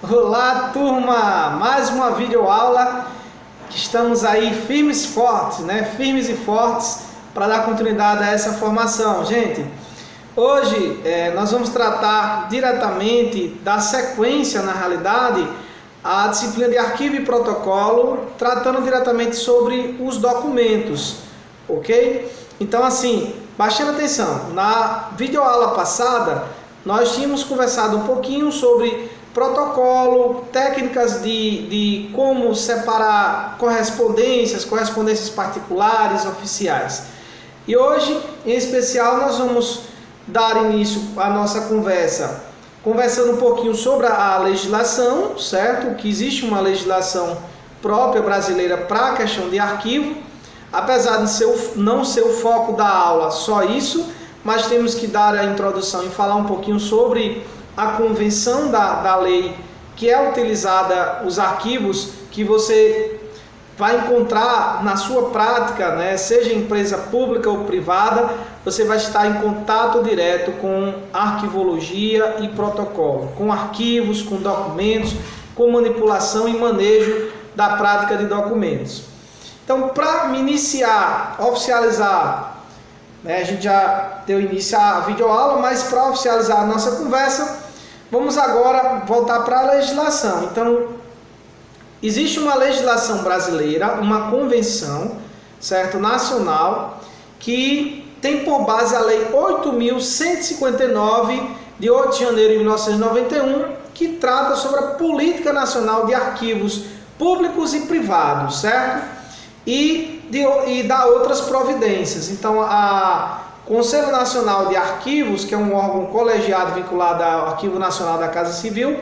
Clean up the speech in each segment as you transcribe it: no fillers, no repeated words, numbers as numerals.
Olá, turma! Mais uma videoaula que estamos aí firmes e fortes, né? Firmes e fortes para dar continuidade a essa formação. Gente, hoje nós vamos tratar diretamente da sequência, na realidade, a disciplina de arquivo e protocolo, tratando diretamente sobre os documentos, ok? Então, assim, prestando atenção, na videoaula passada, nós tínhamos conversado um pouquinho sobre protocolo, técnicas de como separar correspondências particulares, oficiais. E hoje, em especial, nós vamos dar início à nossa conversa, conversando um pouquinho sobre a legislação, certo? Que existe uma legislação própria brasileira para a questão de arquivo, apesar de não ser o foco da aula só isso, mas temos que dar a introdução e falar um pouquinho sobre a convenção da lei que é utilizada, os arquivos que você vai encontrar na sua prática, né? Seja empresa pública ou privada, você vai estar em contato direto com arquivologia e protocolo, com arquivos, com documentos, com manipulação e manejo da prática de documentos. Então, para me iniciar, oficializar, a gente já deu início à videoaula, mas para oficializar a nossa conversa, vamos agora voltar para a legislação. Então, existe uma legislação brasileira, uma convenção, certo, nacional, que tem por base a Lei 8.159, de 8 de janeiro de 1991, que trata sobre a Política Nacional de Arquivos Públicos e Privados, certo? E dá outras providências. Então, a Conselho Nacional de Arquivos, que é um órgão colegiado vinculado ao Arquivo Nacional da Casa Civil,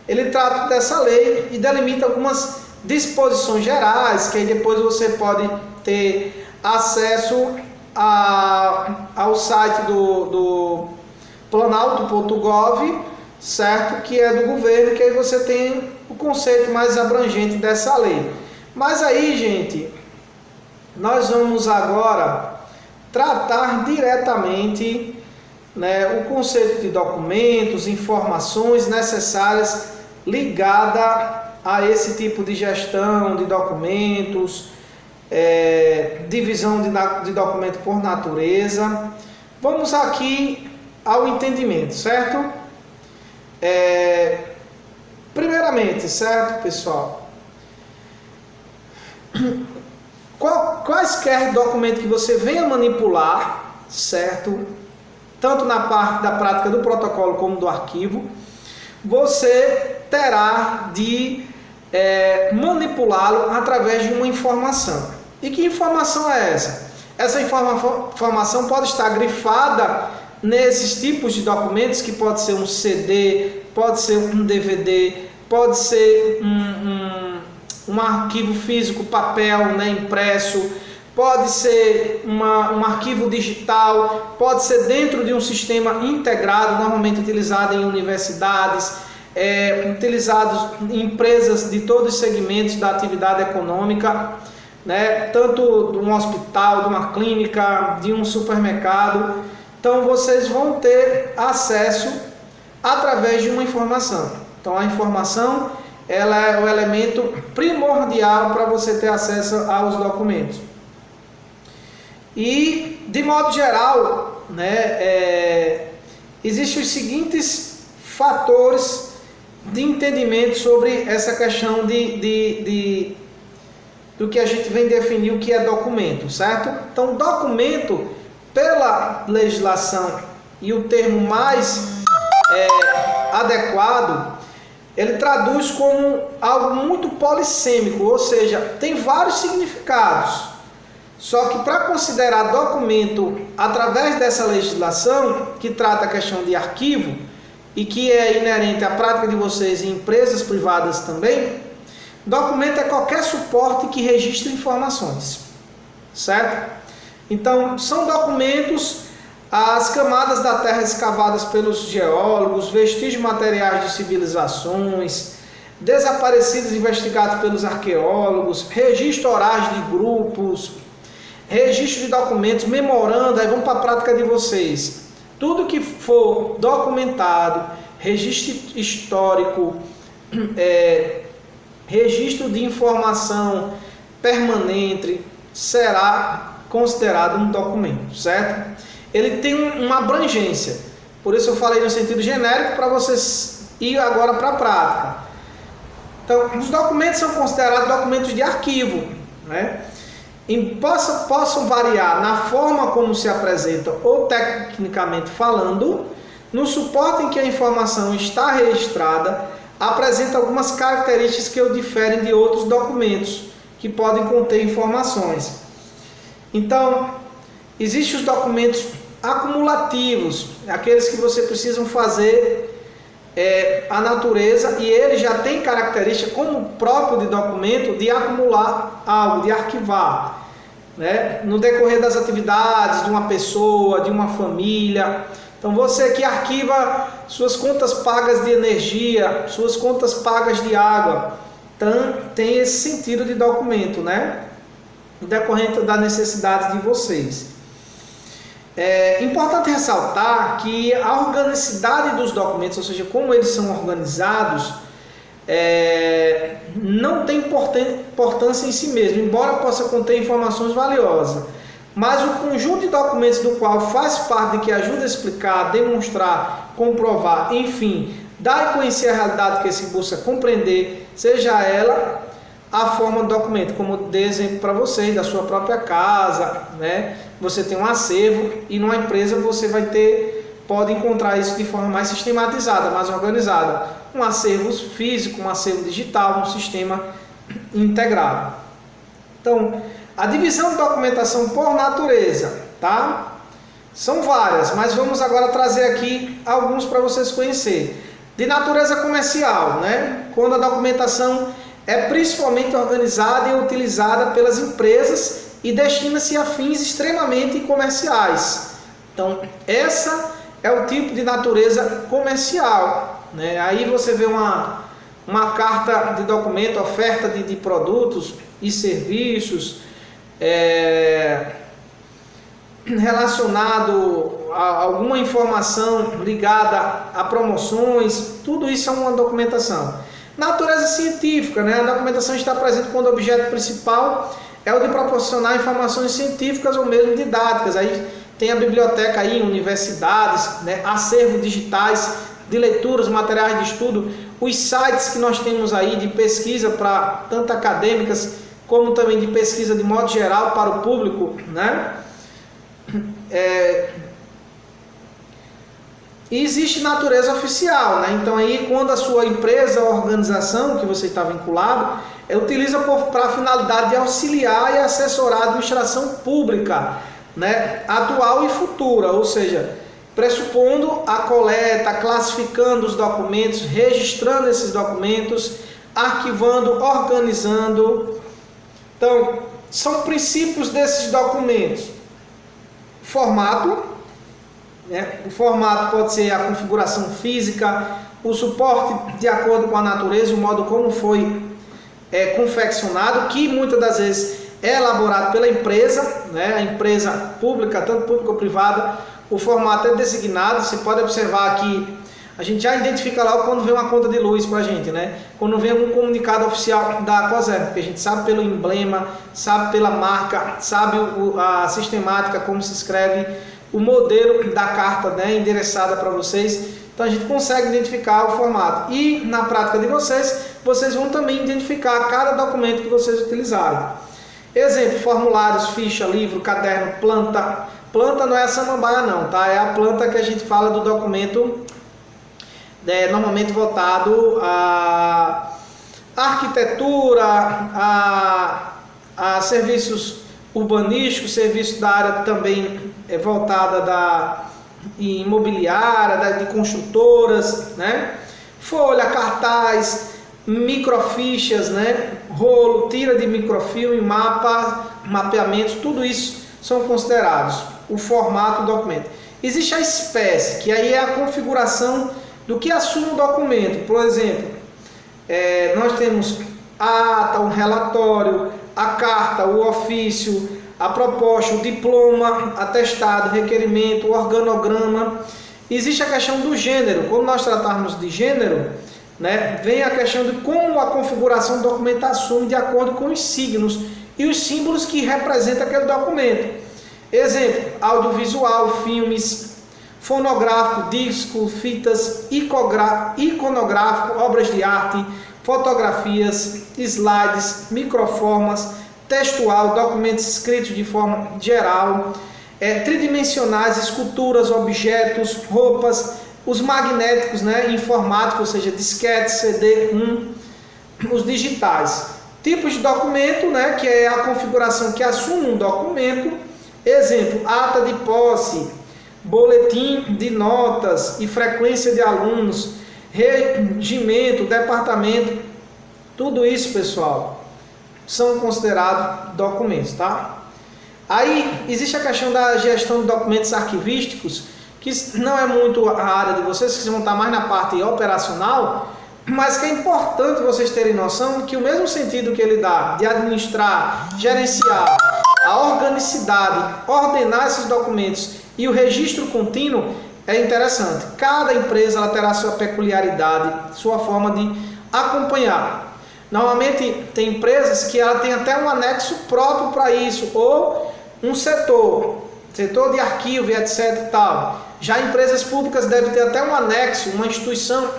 ele trata dessa lei e delimita algumas disposições gerais, que aí depois você pode ter acesso ao site do planalto.gov, certo? Que é do governo, que aí você tem o conceito mais abrangente dessa lei. Mas aí, gente, nós vamos agora tratar diretamente, o conceito de documentos, informações necessárias ligada a esse tipo de gestão de documentos, divisão de documento por natureza. Vamos aqui ao entendimento, certo? Primeiramente, certo, pessoal? Quaisquer documento que você venha manipular, certo? Tanto na parte da prática do protocolo como do arquivo, você terá de manipulá-lo através de uma informação. E que informação é essa? Essa informação pode estar grifada nesses tipos de documentos, que pode ser um CD, pode ser um DVD, pode ser um arquivo físico, papel, impresso, pode ser um arquivo digital, pode ser dentro de um sistema integrado, normalmente utilizado em universidades, utilizados em empresas de todos os segmentos da atividade econômica, tanto de um hospital, de uma clínica, de um supermercado. Então vocês vão ter acesso através de uma informação. Então a informação, ela é o elemento primordial para você ter acesso aos documentos. E, de modo geral, existem os seguintes fatores de entendimento sobre essa questão do que a gente vem definir o que é documento, certo? Então, documento, pela legislação e o termo mais adequado, ele traduz como algo muito polissêmico, ou seja, tem vários significados. Só que para considerar documento através dessa legislação, que trata a questão de arquivo, e que é inerente à prática de vocês em empresas privadas também, documento é qualquer suporte que registre informações, certo? Então, são documentos as camadas da terra escavadas pelos geólogos, vestígios materiais de civilizações, desaparecidos investigados pelos arqueólogos, registro orais de grupos, registro de documentos, memoranda. Aí vamos para a prática de vocês. Tudo que for documentado, registro histórico, registro de informação permanente será considerado um documento, certo? Ele tem uma abrangência, por isso eu falei no sentido genérico para vocês ir agora para a prática. Então, os documentos são considerados documentos de arquivo, né? E possam variar na forma como se apresentam ou tecnicamente falando, no suporte em que a informação está registrada, apresenta algumas características que o diferem de outros documentos que podem conter informações. Então, existem os documentos acumulativos, aqueles que você precisa fazer a natureza, e ele já tem característica como próprio de documento de acumular algo, de arquivar, né? No decorrer das atividades de uma pessoa, de uma família. Então você que arquiva suas contas pagas de energia, suas contas pagas de água, então, tem esse sentido de documento, né? No decorrer da necessidade de vocês. É importante ressaltar que a organicidade dos documentos, ou seja, como eles são organizados, não tem importância em si mesmo, embora possa conter informações valiosas. Mas o conjunto de documentos do qual faz parte, que ajuda a explicar, demonstrar, comprovar, enfim, dar a conhecer a realidade que se busca compreender, seja ela a forma do documento, como dei exemplo para vocês, da sua própria casa, né? Você tem um acervo e numa empresa você pode encontrar isso de forma mais sistematizada, mais organizada. Um acervo físico, um acervo digital, um sistema integrado. Então, a divisão de documentação por natureza, tá? São várias, mas vamos agora trazer aqui alguns para vocês conhecerem. De natureza comercial, né? Quando a documentação é principalmente organizada e utilizada pelas empresas e destina-se a fins extremamente comerciais. Então, essa é o tipo de natureza comercial, né? Aí você vê uma carta de documento, oferta de produtos e serviços relacionado a alguma informação ligada a promoções, tudo isso é uma documentação. Natureza científica, né? A documentação está presente quando o objeto principal é o de proporcionar informações científicas ou mesmo didáticas. Aí tem a biblioteca aí, universidades, né? Acervos digitais de leituras, materiais de estudo, os sites que nós temos aí de pesquisa para tanto acadêmicas como também de pesquisa de modo geral para o público, né? E existe natureza oficial, né? Então aí quando a sua empresa ou organização que você está vinculado utiliza para a finalidade de auxiliar e assessorar a administração pública, né? Atual e futura, ou seja, pressupondo a coleta, classificando os documentos, registrando esses documentos, arquivando, organizando. Então, são princípios desses documentos. Formato, né? O formato pode ser a configuração física, o suporte de acordo com a natureza, o modo como foi confeccionado, que muitas das vezes é elaborado pela empresa, né? A empresa pública, tanto pública ou privada, o formato é designado. Você pode observar aqui, a gente já identifica logo quando vem uma conta de luz para a gente, né? Quando vem um comunicado oficial da COSERN, porque a gente sabe pelo emblema, sabe pela marca, sabe a sistemática, como se escreve, o modelo da carta, né, endereçada para vocês. Então a gente consegue identificar o formato. E na prática de vocês vão também identificar cada documento que vocês utilizaram. Exemplo, formulários, ficha, livro, caderno, planta. Planta não é a samambaia não, tá? É a planta que a gente fala do documento normalmente voltado à arquitetura, a serviços urbanísticos, serviços da área também voltada da imobiliária, de construtoras, né? Folha, cartaz, microfichas, né? Rolo, tira de microfilme, mapa, mapeamentos, tudo isso são considerados o formato do documento. Existe a espécie, que aí é a configuração do que assume o documento. Por exemplo, nós temos a ata, o relatório, a carta, o ofício, a proposta, o diploma, atestado, requerimento, o organograma. Existe a questão do gênero. Quando nós tratarmos de gênero, né, vem a questão de como a configuração do documento assume de acordo com os signos e os símbolos que representam aquele documento. Exemplo, audiovisual, filmes, fonográfico, disco, fitas, iconográfico, obras de arte, fotografias, slides, microformas, textual, documentos escritos de forma geral, tridimensionais, esculturas, objetos, roupas, os magnéticos, né, informáticos, ou seja, disquete, CD, os digitais. Tipos de documento, né, que é a configuração que assume um documento. Exemplo, ata de posse, boletim de notas e frequência de alunos, regimento, departamento, tudo isso, pessoal, são considerados documentos, tá? Aí existe a questão da gestão de documentos arquivísticos, que não é muito a área de vocês, que vão estar mais na parte operacional, mas que é importante vocês terem noção que o mesmo sentido que ele dá de administrar, gerenciar, a organicidade, ordenar esses documentos e o registro contínuo é interessante. Cada empresa ela terá sua peculiaridade, sua forma de acompanhar. Normalmente tem empresas que ela tem até um anexo próprio para isso, ou um setor de arquivo e etc. e tal. Já empresas públicas devem ter até um anexo, uma instituição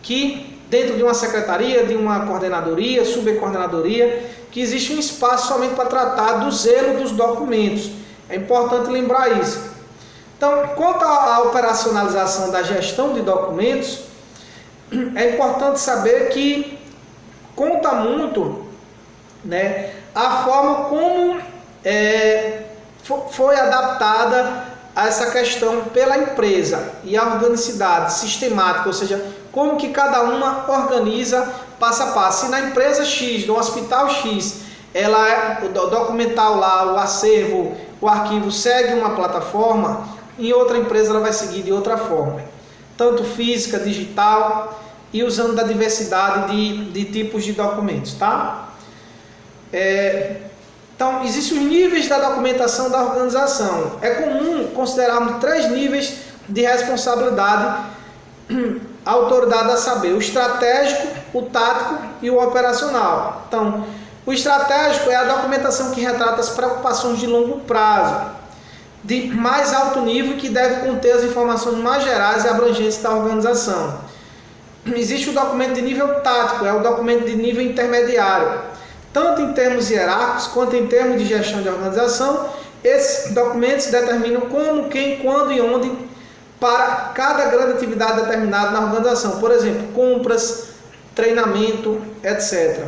que dentro de uma secretaria, de uma coordenadoria, subcoordenadoria, que existe um espaço somente para tratar do zelo dos documentos. É importante lembrar isso. Então, quanto à operacionalização da gestão de documentos, é importante saber que conta muito, né, a forma como foi adaptada a essa questão pela empresa e a organicidade sistemática, ou seja, como que cada uma organiza passo a passo. Se na empresa X, no hospital X, o documental lá, o acervo, o arquivo segue uma plataforma, em outra empresa ela vai seguir de outra forma, tanto física, digital e usando da diversidade de tipos de documentos, tá? Então, existem os níveis da documentação da organização. É comum considerarmos 3 níveis de responsabilidade autoridade a saber: o estratégico, o tático e o operacional. Então, o estratégico é a documentação que retrata as preocupações de longo prazo, de mais alto nível, que deve conter as informações mais gerais e abrangentes da organização. Existe o documento de nível tático, é o documento de nível intermediário, tanto em termos hierárquicos quanto em termos de gestão de organização. Esses documentos determinam como, quem, quando e onde para cada grande atividade determinada na organização, por exemplo, compras, treinamento, etc.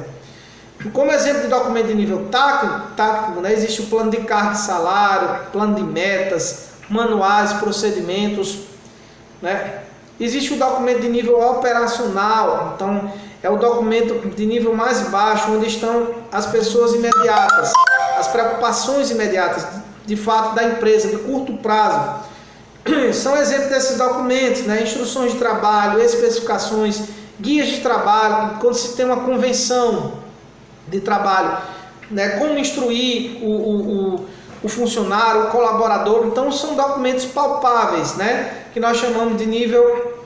Como exemplo de documento de nível tático, né, existe o plano de carga e salário, plano de metas, manuais, procedimentos, né? Existe o documento de nível operacional, então é o documento de nível mais baixo, onde estão as pessoas imediatas, as preocupações imediatas, de fato, da empresa, de curto prazo. São exemplos desses documentos, né? Instruções de trabalho, especificações, guias de trabalho, quando se tem uma convenção de trabalho, né? Como instruir o funcionário, o colaborador. Então são documentos palpáveis, né? Que nós chamamos de nível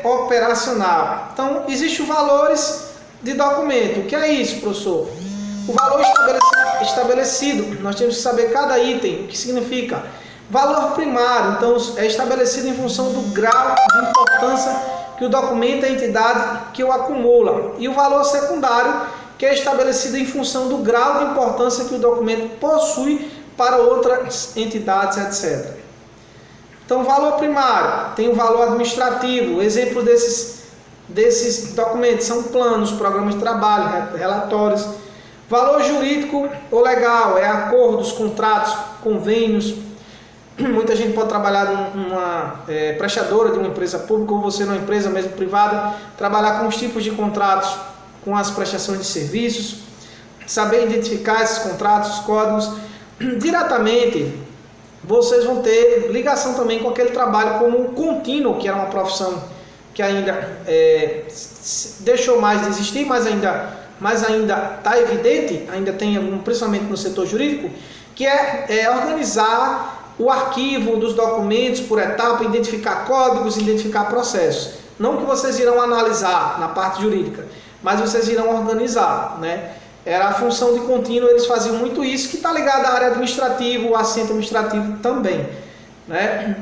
operacional. Então existem os valores de documento. O que é isso, professor? O valor estabelecido, nós temos que saber cada item, o que significa. Valor primário, então, é estabelecido em função do grau de importância que o documento e a entidade que o acumula. E o valor secundário, que é estabelecido em função do grau de importância que o documento possui para outras entidades, etc. Então, o valor primário tem o valor administrativo. Exemplo desses documentos são planos, programas de trabalho, relatórios. Valor jurídico ou legal é acordos, contratos, convênios. Muita gente pode trabalhar numa prestadora de uma empresa pública, ou você numa empresa mesmo privada, trabalhar com os tipos de contratos, com as prestações de serviços, saber identificar esses contratos, os códigos. Diretamente, vocês vão ter ligação também com aquele trabalho como contínuo, que era uma profissão que ainda deixou mais de existir, mas ainda está evidente, ainda tem algum, principalmente no setor jurídico, que é organizar o arquivo dos documentos por etapa, identificar códigos, identificar processos. não que vocês irão analisar na parte jurídica, mas vocês irão organizar, né? Era a função de contínuo, eles faziam muito isso, que está ligado à área administrativa, o assento administrativo também, né?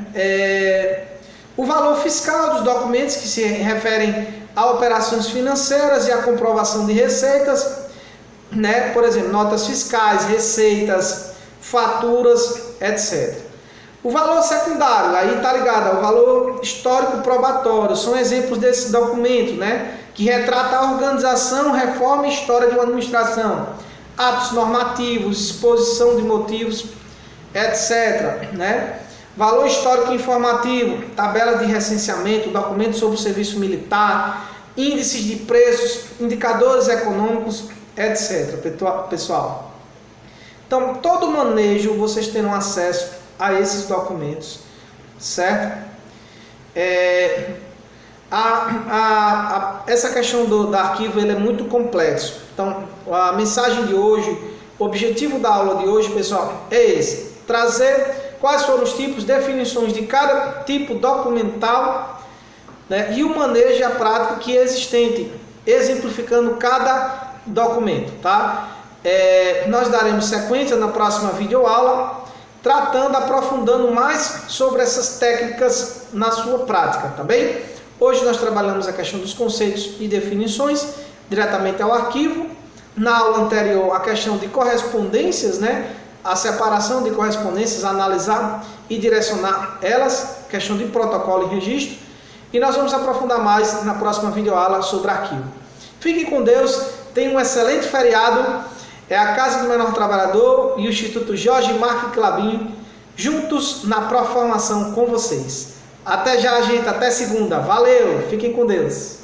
O valor fiscal dos documentos que se referem a operações financeiras e a comprovação de receitas, né? Por exemplo, notas fiscais, receitas, faturas, etc. O valor secundário, aí está ligado ao valor histórico probatório, são exemplos desse documento, né? Que retrata a organização, reforma e história de uma administração, atos normativos, exposição de motivos, etc., né? Valor histórico informativo, tabelas de recenseamento, documentos sobre o serviço militar, índices de preços, indicadores econômicos, etc., pessoal. Então, todo manejo vocês terão acesso a esses documentos, certo? Essa questão do arquivo ele é muito complexo. Então, a mensagem de hoje, o objetivo da aula de hoje, pessoal, é esse: trazer quais foram os tipos, definições de cada tipo documental, né, e o manejo e a prática que é existente, exemplificando cada documento, tá? Nós daremos sequência na próxima videoaula, tratando, aprofundando mais sobre essas técnicas na sua prática, tá bem? Hoje nós trabalhamos a questão dos conceitos e definições diretamente ao arquivo. Na aula anterior, a questão de correspondências, né? A separação de correspondências, analisar e direcionar elas, questão de protocolo e registro. E nós vamos aprofundar mais na próxima videoaula sobre arquivo. Fiquem com Deus, tenham um excelente feriado. É a Casa do Menor Trabalhador e o Instituto Jorge Marques Clabin, juntos na Proformação com vocês. Até já, gente, até segunda. Valeu, fiquem com Deus.